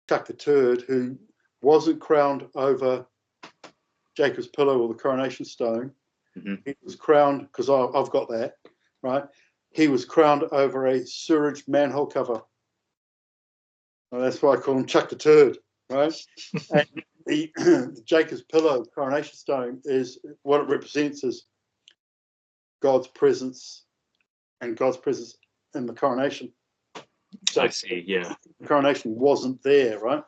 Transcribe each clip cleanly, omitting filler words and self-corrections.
Chuck the Turd, who wasn't crowned over Jacob's pillow or the coronation stone. He was crowned, because I've got that, right? He was crowned over a sewerage manhole cover. And that's why I call him Chuck the Turd, right? And the Jacob's pillow coronation stone is what it represents is God's presence and God's presence in the coronation. So I see, yeah. the coronation wasn't there, right?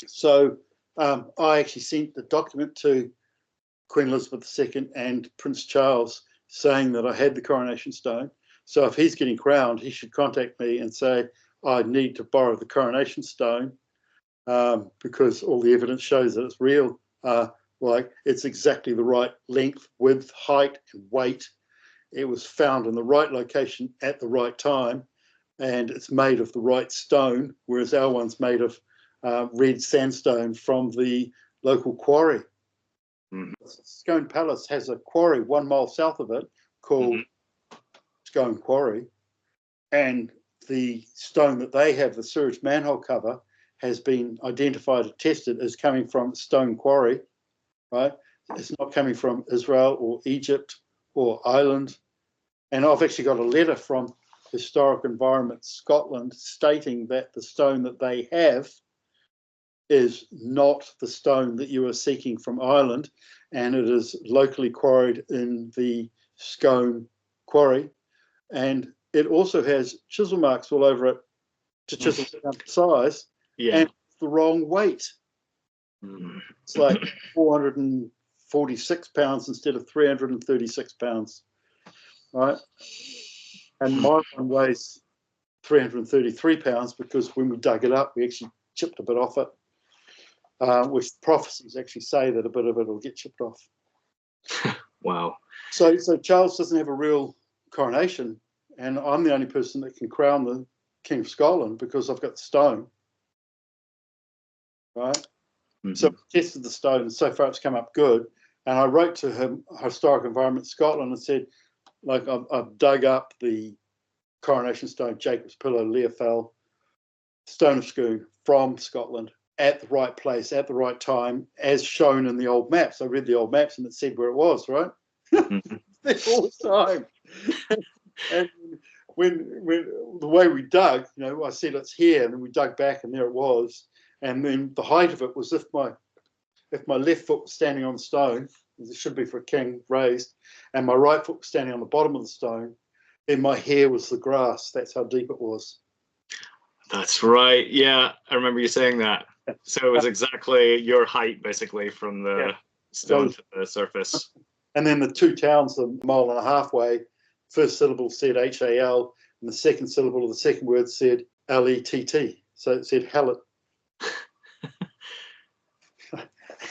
So I actually sent the document to Queen Elizabeth II and Prince Charles saying that I had the coronation stone. So if he's getting crowned, he should contact me and say, I need to borrow the coronation stone because all the evidence shows that it's real. Like it's exactly the right length, width, height, and weight. It was found in the right location at the right time, and it's made of the right stone, whereas our one's made of red sandstone from the local quarry. Scone Palace has a quarry 1 mile south of it called Scone Quarry, and the stone that they have, the sewage manhole cover, has been identified and tested as coming from Stone Quarry, right? It's not coming from Israel or Egypt or Ireland. And I've actually got a letter from Historic Environment Scotland stating that the stone that they have is not the stone that you are seeking from Ireland, and it is locally quarried in the Scone Quarry. And it also has chisel marks all over it to chisel down the size, and it's the wrong weight. It's like 446 pounds instead of 336 pounds, right? And my one weighs 333 pounds because when we dug it up, we actually chipped a bit off it, which prophecies actually say that a bit of it will get chipped off. Wow. So Charles doesn't have a real coronation, and I'm the only person that can crown the King of Scotland because I've got the stone, right? So I tested the stone, and so far it's come up good. And I wrote to him, Historic Environment Scotland, and said, like, I've dug up the coronation stone, Jacob's Pillow, Leofel, Stone of Scone from Scotland at the right place, at the right time, as shown in the old maps. I read the old maps and it said where it was, right? That's all the time. And when the way we dug, you know, I said it's here, and then we dug back and there it was. And then the height of it was if my left foot was standing on the stone, as it should be for a king raised, and my right foot was standing on the bottom of the stone, then my hair was the grass. That's how deep it was. That's right. Yeah, I remember you saying that. So it was exactly your height, basically, from the stone to the surface. And then the two towns, a mile and a half away, first syllable said H-A-L, and the second syllable of the second word said L-E-T-T. So it said Hallett.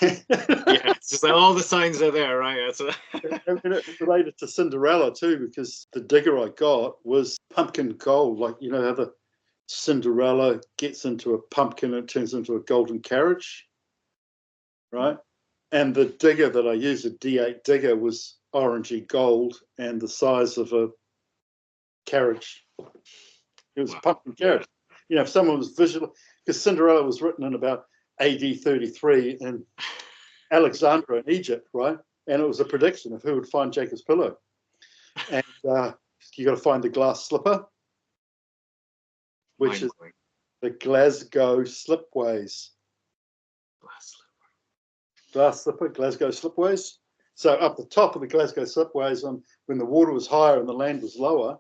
Yeah, it's just like all the signs are there, right? And it related to Cinderella too, because the digger I got was pumpkin gold. Like, you know how the Cinderella gets into a pumpkin and it turns into a golden carriage, right? And the digger that I used, a D8 digger, was orangey gold and the size of a carriage. It was a pumpkin carriage. You know, if someone was visual, because Cinderella was written in about AD 33 in Alexandria in Egypt, right? And it was a prediction of who would find Jacob's Pillow. And you got to find the glass slipper, which is the Glasgow slipways. Glass slipper, Glasgow slipways. So up the top of the Glasgow slipways, when the water was higher and the land was lower,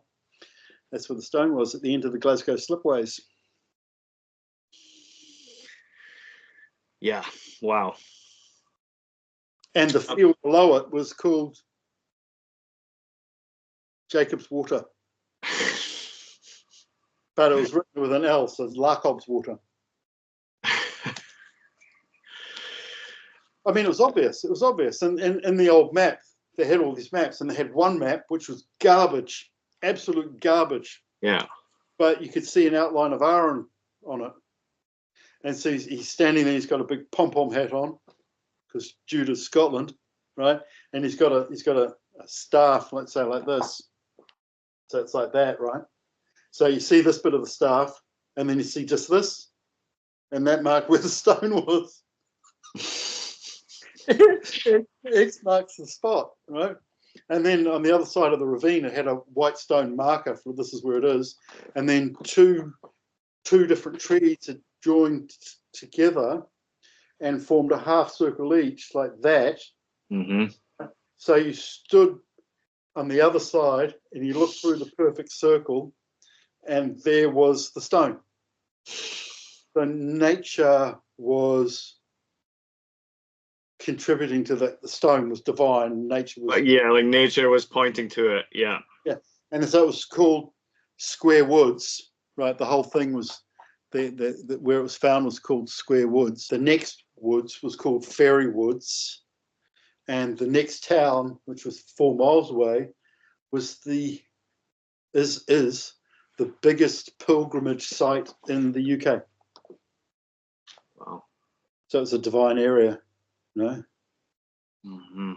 that's where the stone was, at the end of the Glasgow slipways. Yeah, wow. And the field below it was called Jacob's Water. But it was written with an L, so it's Lacob's Water. I mean, it was obvious. It was obvious. And in the old map, they had all these maps, and they had one map which was garbage, absolute garbage. Yeah. But you could see an outline of Aaron on it. And so he's standing there, he's got a big pom-pom hat on, because Judah's Scotland, right? And he's got a staff, let's say, like this. So it's like that, right? So you see this bit of the staff, and then you see just this, and that marked where the stone was. X marks the spot, right? And then on the other side of the ravine, it had a white stone marker for this is where it is. And then two different trees had joined together and formed a half circle each, like that. Mm-hmm. So you stood on the other side and you looked through the perfect circle, and there was the stone. So nature was contributing to that. The stone was divine. Nature was. Yeah, like nature was pointing to it. Yeah. Yeah, and so it was called Square Woods, right? The whole thing was the where it was found was called Square Woods. The next woods was called Fairy Woods, and the next town, which was 4 miles away, was is the biggest pilgrimage site in the UK. Wow. So it's a divine area, you know. Mm-hmm.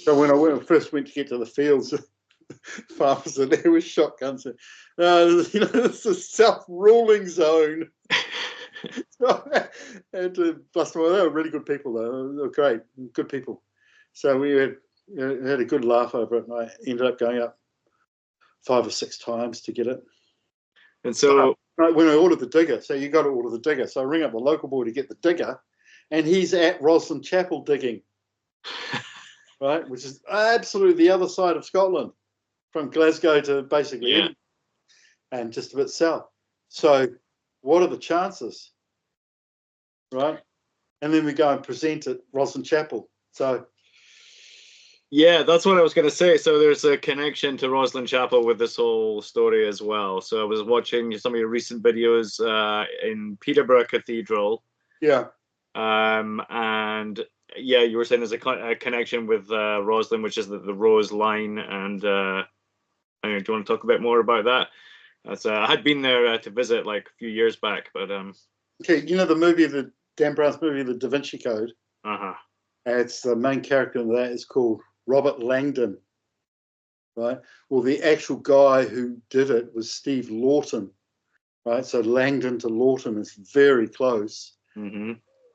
So when I first went to get to the fields, farmers are there with shotguns. It's a self-ruling zone. And plus, well, they were really good people, though. They were great, good people. So we had a good laugh over it, and I ended up going up 5 or 6 times to get it. And so when I ordered the digger, so you got to order the digger. So I ring up the local boy to get the digger, and he's at Roslyn Chapel digging, right, which is absolutely the other side of Scotland, from Glasgow to basically Edinburgh, and just a bit south. So what are the chances, right? And then we go and present at Roslyn Chapel. So yeah, that's what I was going to say. So there's a connection to Roslyn Chapel with this whole story as well. So I was watching some of your recent videos in Peterborough Cathedral. Yeah. And yeah, you were saying there's a connection with Roslyn, which is the Rose Line. And do you want to talk a bit more about that? I had been there to visit like a few years back, but okay, you know the movie, the Dan Brown's movie, The Da Vinci Code. It's the main character in that is called Robert Langdon, right? Well, the actual guy who did it was Steve Lawton, right? So Langdon to Lawton is very close. Mm-hmm.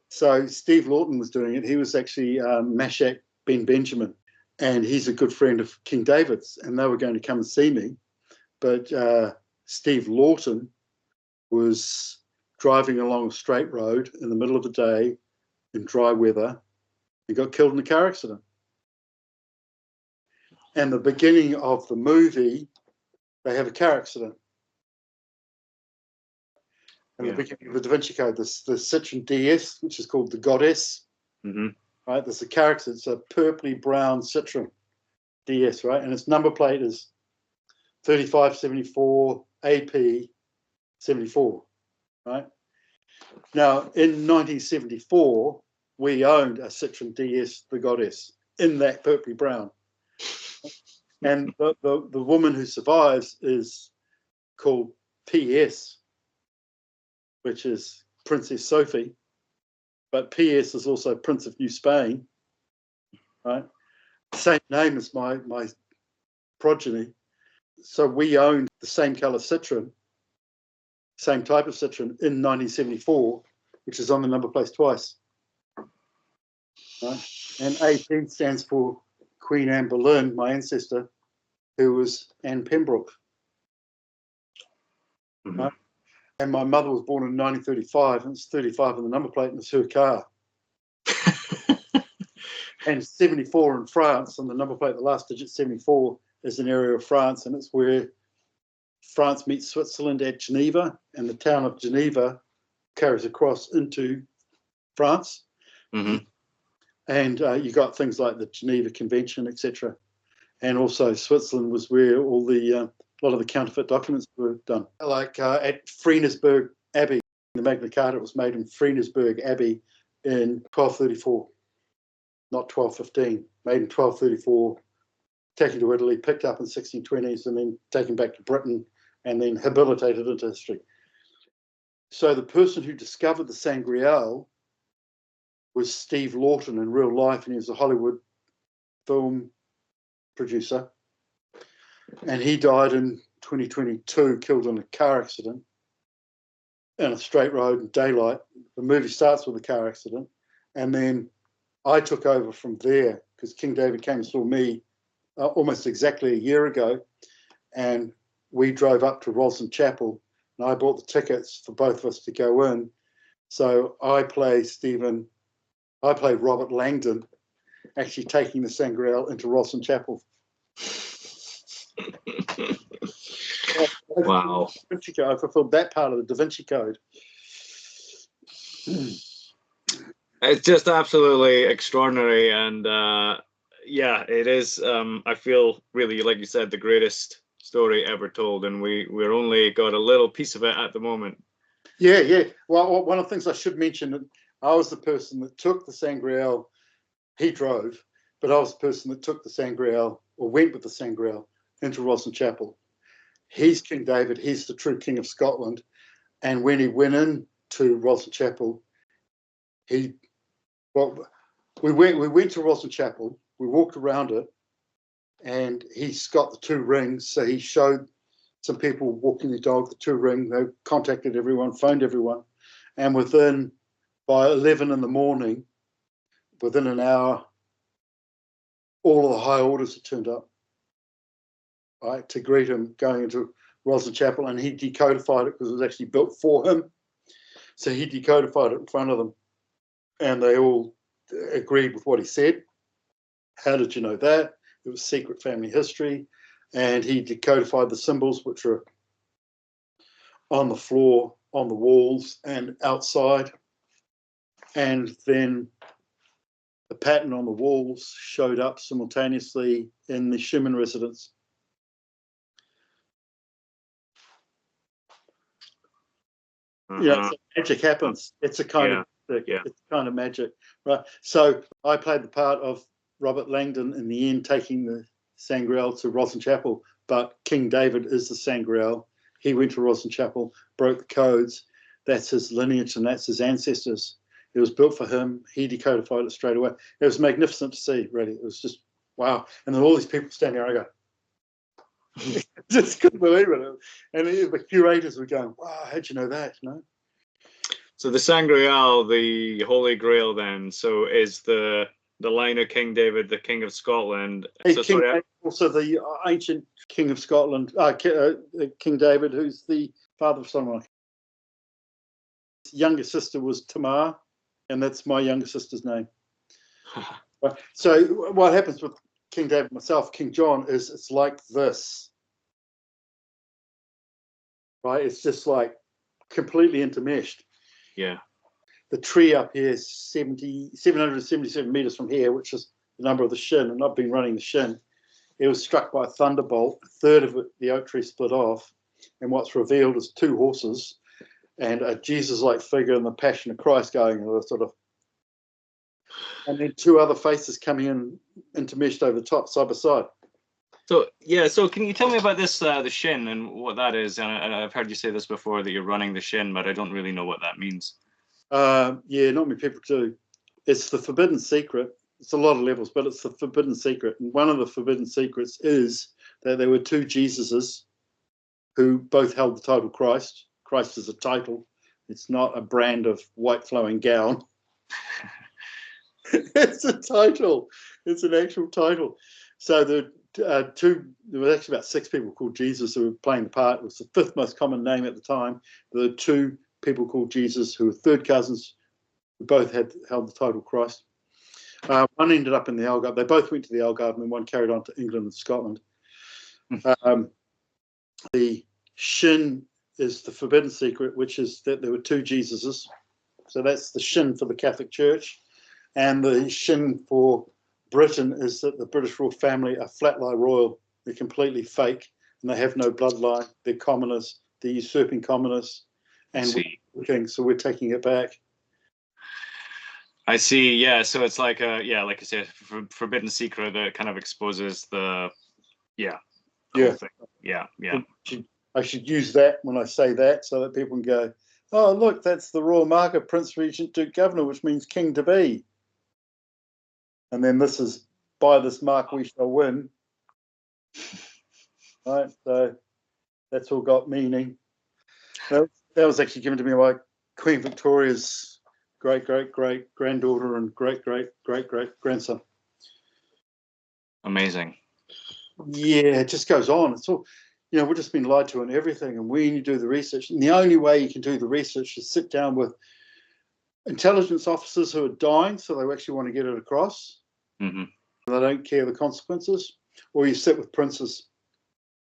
So Steve Lawton was doing it. He was actually Mashak Ben Benjamin, and he's a good friend of King David's, and they were going to come and see me. But Steve Lawton was driving along a straight road in the middle of the day in dry weather and got killed in a car accident. And the beginning of the movie, they have a car accident. And the beginning of the Da Vinci Code, the Citroen DS, which is called the Goddess, right? There's a car accident. It's a purpley brown Citroen DS, right? And its number plate is 3574 AP 74, right? Now, in 1974, we owned a Citroen DS, the Goddess, in that purpley brown. And the woman who survives is called PS, which is Princess Sophie, but PS is also Prince of New Spain, right? Same name as my progeny. So we owned the same colour Citroen, same type of Citroen in 1974, which is on the number plate twice. Right? And AP stands for Queen Anne Boleyn, my ancestor, who was Anne Pembroke. Right? And my mother was born in 1935, and it's 35 on the number plate, and it's her car. And 74 in France, on the number plate, the last digit 74 is an area of France, and it's where France meets Switzerland at Geneva, and the town of Geneva carries across into France. Mm-hmm. And you got things like the Geneva Convention, etc. And also Switzerland was where all a lot of the counterfeit documents were done. Like at Frienisberg Abbey, the Magna Carta was made in Frienisberg Abbey in 1234, not 1215, made in 1234, taken to Italy, picked up in 1620s, and then taken back to Britain, and then habilitated into history. So the person who discovered the Sangréal was Steve Lawton in real life, and he was a Hollywood film producer. And he died in 2022, killed in a car accident. in a straight road in daylight. The movie starts with a car accident, and then I took over from there because King David came and saw me almost exactly a year ago, and we drove up to Roslyn Chapel, and I bought the tickets for both of us to go in. So I play Robert Langdon, actually taking the Sangréal into Roslyn Chapel. Wow. I fulfilled that part of the Da Vinci Code. It's just absolutely extraordinary, and yeah, it is. I feel really, like you said, the greatest story ever told, and we're only got a little piece of it at the moment. Yeah. Well, one of the things I should mention, I was the person that took the Sangréal. He drove, but I was the person that took the Sangréal, or went with the Sangréal, into Roslyn Chapel. He's King David. He's the true King of Scotland. And when he went into Roslyn Chapel, we went to Roslyn Chapel. We walked around it, and he's got the 2 rings. So he showed some people walking the dog the 2 ring. They contacted everyone, phoned everyone, and by 11 in the morning, within an hour, all of the high orders had turned up, right, to greet him going into Roslyn Chapel, and he decodified it because it was actually built for him. So he decodified it in front of them, and they all agreed with what he said. How did you know that? It was secret family history. And he decodified the symbols, which are on the floor, on the walls, and outside. And then the pattern on the walls showed up simultaneously in the Schumann residence. Yeah, so magic happens. It's a kind of it's kind of magic, right? So I played the part of Robert Langdon in the end, taking the Sangréal to Roslyn Chapel. But King David is the Sangréal. He went to Roslyn Chapel, broke the codes. That's his lineage and that's his ancestors. It was built for him. He decodified it straight away. It was magnificent to see, really. It was just wow. And then all these people standing there, I go, just couldn't believe it. And the curators were going, wow, how'd you know that? You know? So the Sangréal, the Holy Grail, then, so is the line of King David, the King of Scotland. So, also the ancient King of Scotland, King David, who's the father of Solomon. His younger sister was Tamar, and that's my younger sister's name. So what happens with King David, myself, King John, is it's like this. Right? It's just like completely intermeshed. Yeah. The tree up here is 777 meters from here, which is the number of the shin, and I've been running the shin. It was struck by a thunderbolt. A third of it, the oak tree split off, and what's revealed is 2 horses and a Jesus-like figure in the Passion of Christ going sort of, and then 2 other faces coming in intermeshed over the top, side by side. So yeah, so can you tell me about this, the shin, and what that is? And I've heard you say this before, that you're running the shin, but I don't really know what that means. Yeah, not many people do. It's the forbidden secret. It's a lot of levels, but it's the forbidden secret. And one of the forbidden secrets is that there were 2 Jesuses who both held the title Christ. Christ is a title. It's not a brand of white flowing gown. It's a title. It's an actual title. So there was actually about 6 people called Jesus who were playing the part. It was the 5th most common name at the time. There were 2 people called Jesus who were third cousins who both held the title Christ. One ended up in the Algarve. They both went to the Algarve, and then one carried on to England and Scotland. The shin is the forbidden secret, which is that there were 2 Jesuses. So that's the shin for the Catholic Church. And the shin for Britain is that the British royal family are flatline royal. They're completely fake, and they have no bloodline. They're commoners. They're usurping commoners. And we're king, so we're taking it back. I see. Yeah. So it's like like I said, forbidden secret that kind of exposes the whole thing. Yeah. I should use that when I say that, so that people can go, oh, look, that's the royal mark of Prince Regent Duke Governor, which means king to be. And then this is, by this mark we shall win. Right, so that's all got meaning. That was actually given to me by Queen Victoria's great granddaughter and great grandson. Amazing. Yeah, it just goes on. It's all, we've just been lied to on everything. And when you do the research, and the only way you can do the research is sit down with intelligence officers who are dying, so they actually want to get it across. Mm-hmm. They don't care the consequences. Or you sit with princes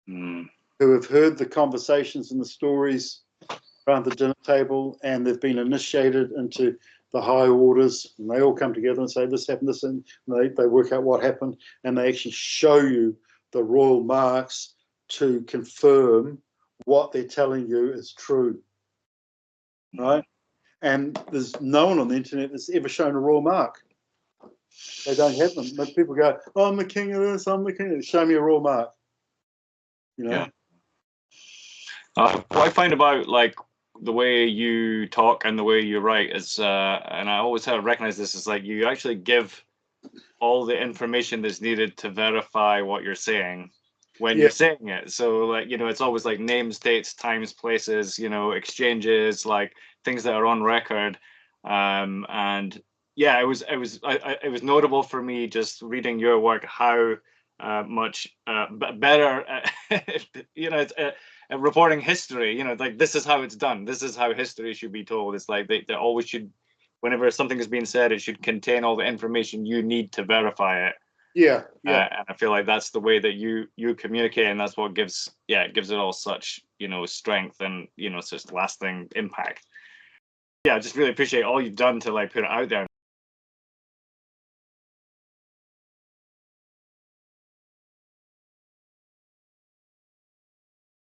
who have heard the conversations and the stories around the dinner table, and they've been initiated into the high orders, and they all come together and say this happened, this, and they work out what happened, and they actually show you the royal marks to confirm what they're telling you is true, right? And there's no one on the internet that's ever shown a royal mark. They don't have them. But people go, oh, I'm the king of this, I'm the king of this. Show me a royal mark. Yeah. What I find about like the way you talk and the way you write is, and I always have recognized this, is like you actually give all the information that's needed to verify what you're saying when you're saying it. So like, it's always like names, dates, times, places, exchanges, like things that are on record. And yeah, it was notable for me just reading your work how much better it's reporting history. Like this is how it's done, this is how history should be told. It's like they always should, whenever something is being said, it should contain all the information you need to verify it. Yeah. And I feel like that's the way that you communicate, and that's what gives it all such strength and such lasting impact. Yeah, I just really appreciate all you've done to like put it out there.